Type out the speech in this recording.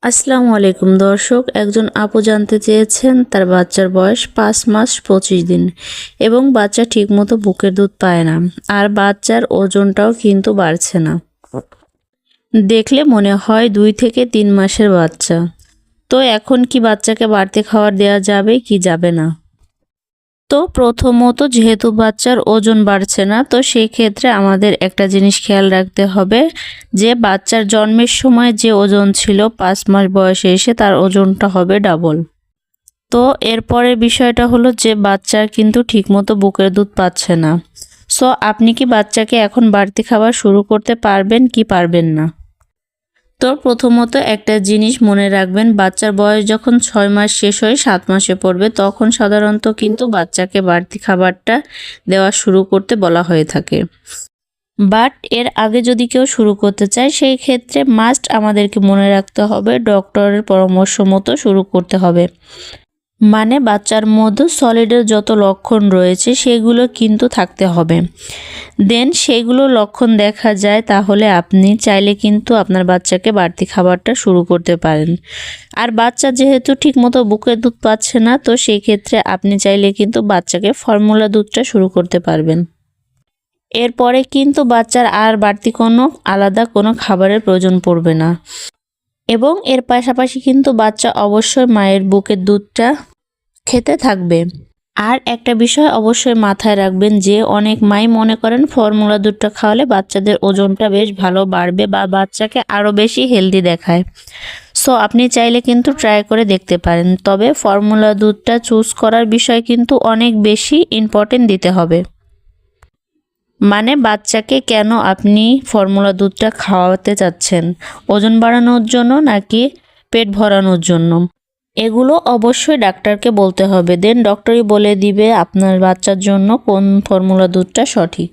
আসসালামু আলাইকুম দর্শক, একজন আপু জানতে চেয়েছেন তার বাচ্চার বয়স 5 মাস 25 দিন এবং বাচ্চা ঠিকমতো বুকের দুধ পায় না, আর বাচ্চার ওজনটাও কিন্তু বাড়ছে না। দেখলে মনে হয় 2 থেকে 3 মাসের বাচ্চা। তো এখন কি বাচ্চাকে বাড়তি খাবার দেওয়া যাবে কি যাবে না? তো প্রথমত, যেহেতু বাচ্চার ওজন বাড়ছে না, তো সেই ক্ষেত্রে আমাদের একটা জিনিস খেয়াল রাখতে হবে যে বাচ্চার জন্মের সময় যে ওজন ছিল 5 মাস বয়সে এসে তার ওজনটা হবে ডাবল। তো এরপরের বিষয়টা হলো যে বাচ্চার কিন্তু ঠিকমতো বুকের দুধ পাচ্ছে না। সো আপনি কি বাচ্চাকে এখন বাড়তি খাবার শুরু করতে পারবেন কি পারবেন না? তো প্রথমত একটা জিনিস মনে রাখবেন, বাচ্চার বয়স যখন 6 মাস শেষ হয়ে 7 মাসে পড়বে তখন সাধারণত কিন্তু বাচ্চাকে বাড়তি খাবারটা দেওয়া শুরু করতে বলা হয়ে থাকে। বাট এর আগে যদি কেউ শুরু করতে চায় সেই ক্ষেত্রে মাস্ট আমাদেরকে মনে রাখতে হবে ডক্টরের পরামর্শ মতো শুরু করতে হবে। মানে বাচ্চার মধ্যে সলিডের যত লক্ষণ রয়েছে সেগুলো কিন্তু থাকতে হবে। দেন সেইগুলো লক্ষণ দেখা যায় তাহলে আপনি চাইলে কিন্তু আপনার বাচ্চাকে বাড়তি খাবারটা শুরু করতে পারেন। আর বাচ্চা যেহেতু ঠিকমতো বুকের দুধ পাচ্ছে না, তো সেই ক্ষেত্রে আপনি চাইলে কিন্তু বাচ্চাকে ফর্মুলা দুধটা শুরু করতে পারবেন। এরপরে কিন্তু বাচ্চার আর বাড়তি কোনো আলাদা কোনো খাবারের প্রয়োজন পড়বে না। এবং এর পাশাপাশি কিন্তু বাচ্চা অবশ্যই মায়ের বুকের দুধটা খেতে থাকবে। আর একটা বিষয় অবশ্যই মাথায় রাখবেন যে অনেক মাই মনে করেন ফর্মুলা দুধটা খাওয়ালে বাচ্চাদের ওজনটা বেশ ভালো বাড়বে বা বাচ্চাকে আরও বেশি হেলদি দেখায়। সো আপনি চাইলে কিন্তু ট্রাই করে দেখতে পারেন, তবে ফর্মুলা দুধটা চুজ করার বিষয় কিন্তু অনেক বেশি ইম্পর্টেন্ট দিতে হবে। মানে বাচ্চাকে কেন আপনি ফর্মুলা দুধটা খাওয়াতে চাচ্ছেন, ওজন বাড়ানোর জন্য নাকি পেট ভরানোর জন্য? এগুলো অবশ্যই ডাক্তারকে বলতে হবে, দেন ডক্টরই বলে দিবে আপনার বাচ্চার জন্য কোন ফর্মুলা দুধটা সঠিক।